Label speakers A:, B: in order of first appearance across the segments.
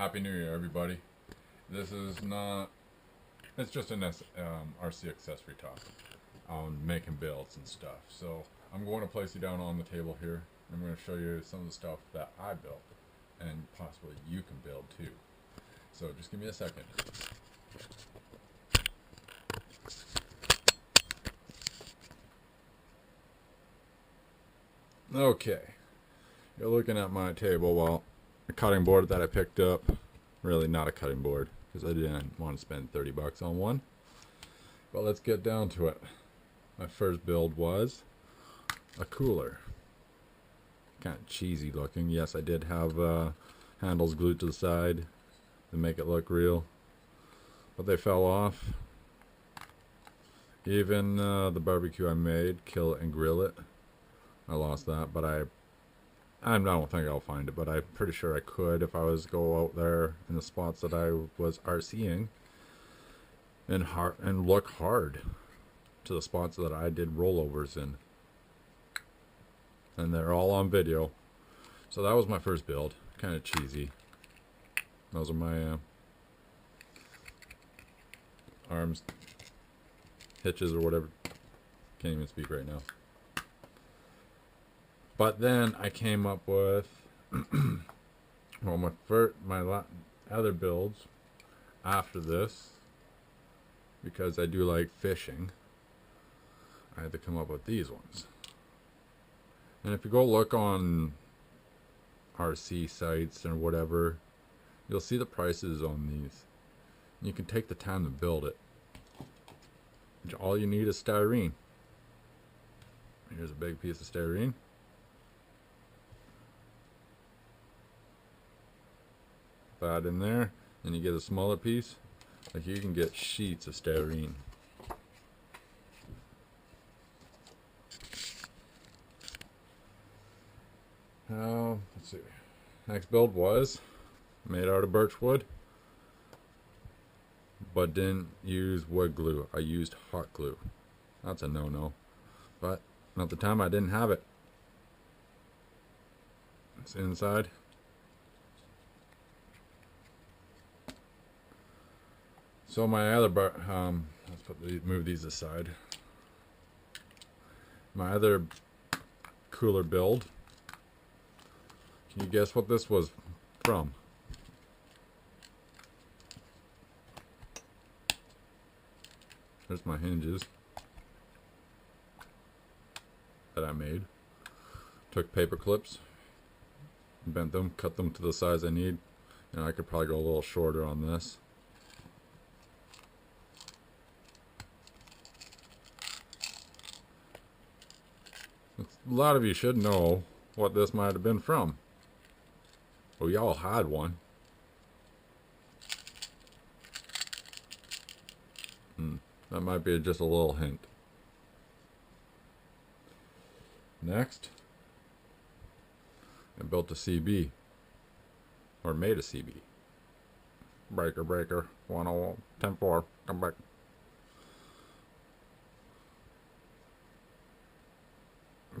A: Happy New Year, everybody. This is not, it's just an RC accessory talk on making builds and stuff. So I'm going to place you down on the table here. I'm going to show you some of the stuff that I built and possibly you can build too. So just give me a second. Okay, you're looking at my table. Well, a cutting board that I picked up, really not a cutting board because I didn't want to spend 30 bucks on one. But let's get down to it. My first build was a cooler. Kind of cheesy looking. Yes, I did have handles glued to the side to make it look real, but they fell off. Even the barbecue I made, kill it and grill it, I lost that, but I don't think I'll find it, but I'm pretty sure I could if I was to go out there in the spots that I was RCing and look hard to the spots that I did rollovers in. And they're all on video. So that was my first build. Kind of cheesy. Those are my arms, hitches or whatever. Can't even speak right now. But then I came up with well, my other builds after this, because I do like fishing, I had to come up with these ones. And if you go look on RC sites or whatever, you'll see the prices on these. You can take the time to build it. All you need is styrene. Here's a big piece of styrene. That in there, and you get a smaller piece. Like, you can get sheets of styrene. Let's see. Next build was made out of birch wood, but didn't use wood glue. I used hot glue. That's a no-no. But at the time I didn't have it. It's inside. So my other let's move these aside. My other cooler build. Can you guess what this was from? There's my hinges that I made. Took paper clips, bent them, cut them to the size I need, and I could probably go a little shorter on this. A lot of you should know what this might have been from. Well, y'all had one. That might be just a little hint. Next, I built a CB. Or made a CB. Breaker, 101, 10-4, come back.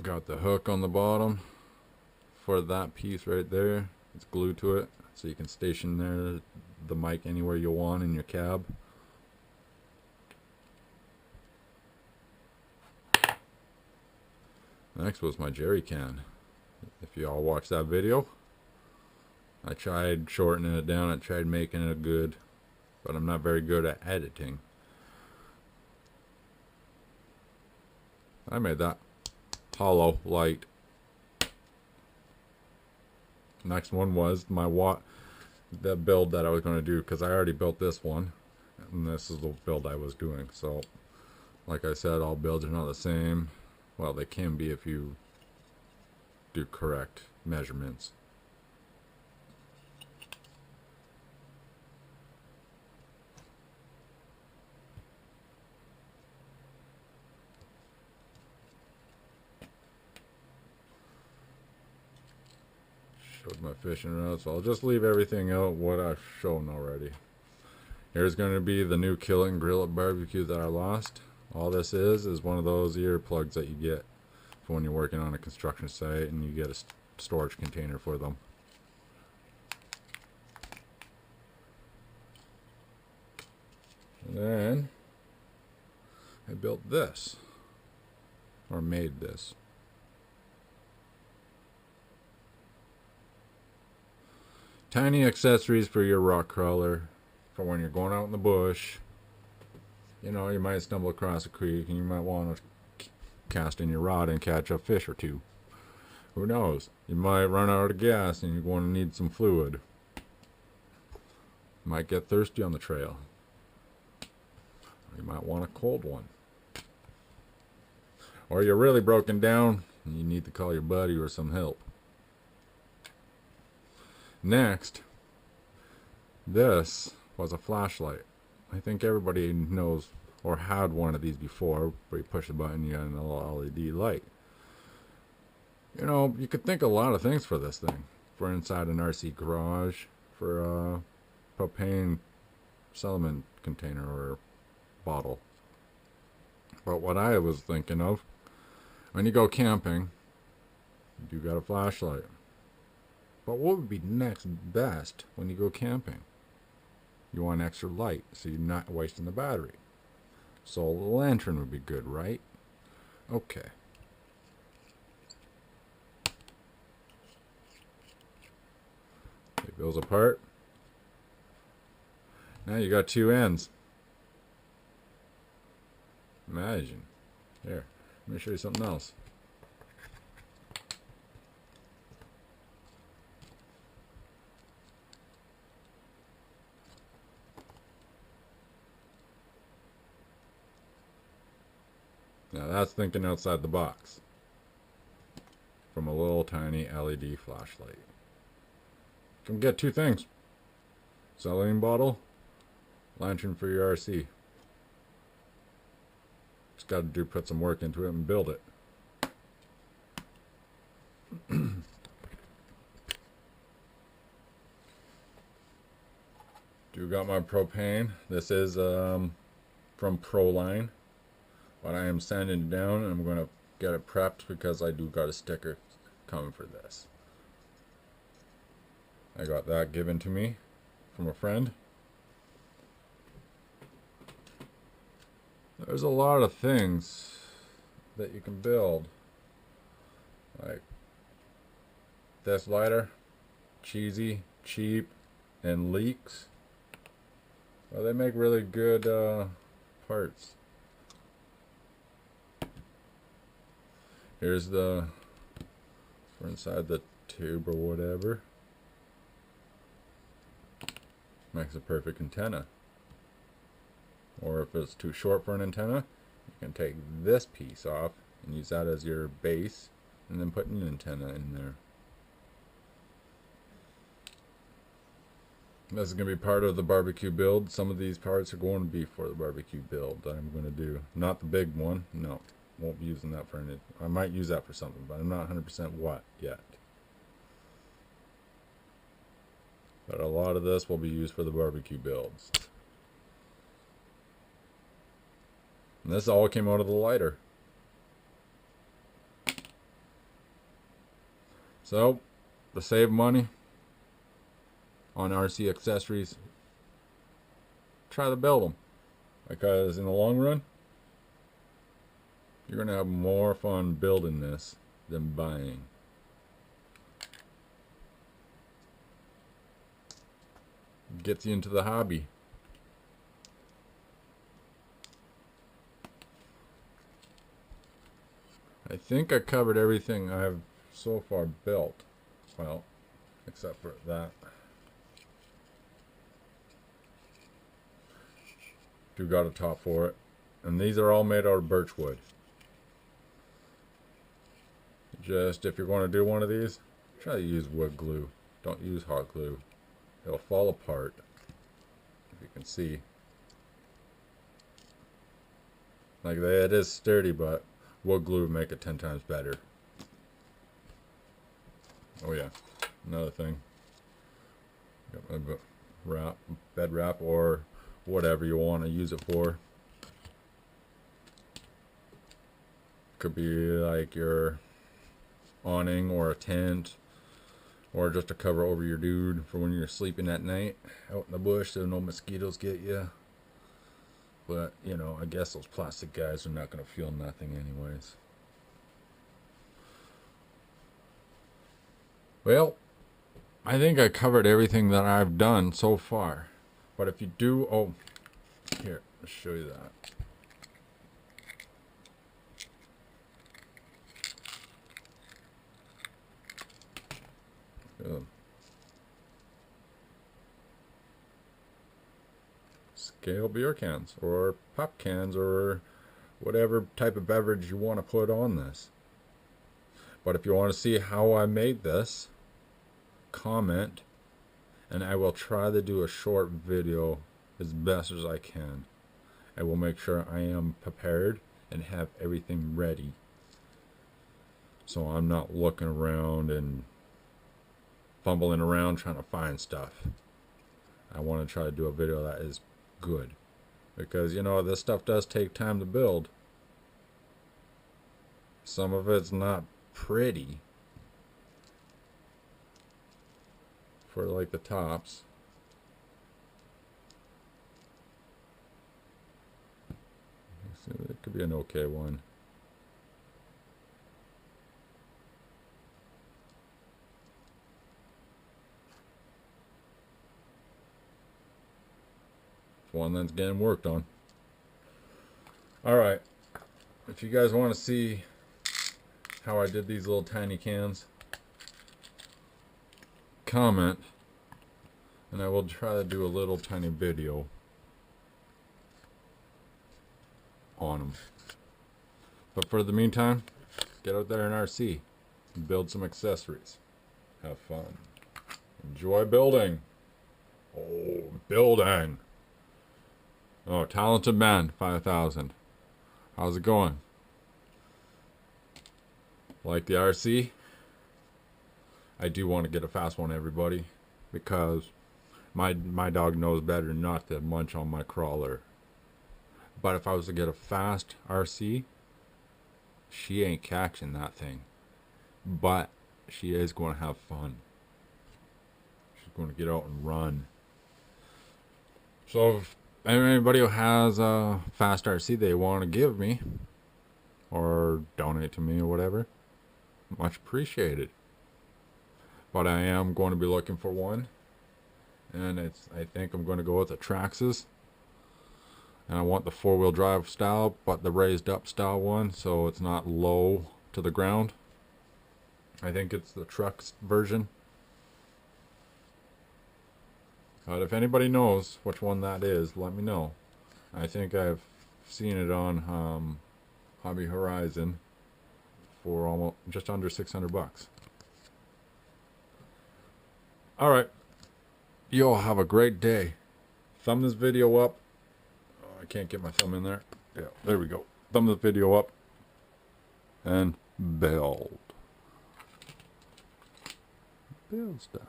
A: Got the hook on the bottom for that piece right there. It's glued to it, so you can station the mic anywhere you want in your cab. Next was my jerry can. If you all watched that video, I tried shortening it down, I tried making it good, but I'm not very good at editing. I made that hollow light. Next one was the build that I was going to do, because I already built this one, and this is the build I was doing. So like I said, all builds are not the same. Well, they can be if you do correct measurements. Showed my fishing rods, so I'll just leave everything out what I've shown already. Here's going to be the new Kill It and Grill It barbecue that I lost. All this is one of those earplugs that you get for when you're working on a construction site and you get a storage container for them. And then I built this, or made this. Tiny accessories for your rock crawler, for when you're going out in the bush. You know, you might stumble across a creek and you might want to cast in your rod and catch a fish or two. Who knows? You might run out of gas and you're going to need some fluid. You might get thirsty on the trail. You might want a cold one. Or you're really broken down and you need to call your buddy or some help. Next, this was a flashlight. I think everybody knows or had one of these before, where you push a button, you got an LED light. You know, you could think a lot of things for this thing. For inside an RC garage, for a propane settlement container or bottle. But what I was thinking of, when you go camping, you do got a flashlight. But what would be next best when you go camping? You want extra light, so you're not wasting the battery. So a lantern would be good, right? Okay. Take those apart. Now you got two ends. Imagine. Here, let me show you something else. Now that's thinking outside the box. From a little tiny LED flashlight. You can get two things. Saline bottle, lantern for your RC. Just got to put some work into it and build it. Do got my propane. This is from Proline. But I am sanding it down and I'm going to get it prepped because I do got a sticker coming for this. I got that given to me from a friend. There's a lot of things that you can build. Like this lighter, cheesy, cheap, and leaks. Well, they make really good parts. Here's the for inside the tube or whatever. Makes a perfect antenna. Or if it's too short for an antenna, you can take this piece off and use that as your base and then put an antenna in there. This is going to be part of the barbecue build. Some of these parts are going to be for the barbecue build that I'm going to do. Not the big one, no. Won't be using that for anything. I might use that for something, but I'm not 100% what yet. But a lot of this will be used for the barbecue builds. And this all came out of the lighter. So, to save money on RC accessories, try to build them. Because in the long run, you're going to have more fun building this than buying. Gets you into the hobby. I think I covered everything I've so far built. Well, except for that. Do got a top for it. And these are all made out of birch wood. Just if you're going to do one of these, try to use wood glue. Don't use hot glue. It'll fall apart. If you can see. Like that, it is sturdy, but wood glue would make it 10 times better. Oh yeah, another thing. Got my wrap, bed wrap, or whatever you want to use it for. Could be like your awning or a tent, or just a cover over your dude for when you're sleeping at night out in the bush so no mosquitoes get you. But, you know, I guess those plastic guys are not going to feel nothing anyways. Well, I think I covered everything that I've done so far. But if you do... Oh, here, I'll show you that. Scale beer cans or pop cans or whatever type of beverage you want to put on this. But if you want to see how I made this, comment, and I will try to do a short video as best as I can. I will make sure I am prepared and have everything ready, so I'm not looking around and fumbling around trying to find stuff. I want to try to do a video that is good, because you know this stuff does take time to build. Some of it's not pretty for like the tops. So it could be an okay one. One that's getting worked on. Alright, if you guys want to see how I did these little tiny cans, comment, and I will try to do a little tiny video on them. But for the meantime, get out there in RC and build some accessories. Have fun. Enjoy building. Oh, building. Oh, Talented Man 5000. How's it going? Like the RC? I do want to get a fast one, everybody, because my dog knows better not to munch on my crawler. But if I was to get a fast RC, she ain't catching that thing. But she is going to have fun. She's going to get out and run. So if anybody who has a fast RC they want to give me or donate to me or whatever, much appreciated. But I am going to be looking for one, and I think I'm going to go with the Traxxas, and I want the 4-wheel drive style, but the raised up style one, so it's not low to the ground. I think it's the trucks version. But if anybody knows which one that is, let me know. I think I've seen it on Hobby Horizon for almost just under $600. Alright, you all have a great day. Thumb this video up. Oh, I can't get my thumb in there. Yeah, there we go. Thumb this video up and build. Build stuff.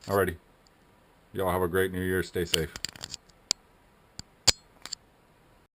A: Alrighty. Y'all have a great New Year. Stay safe.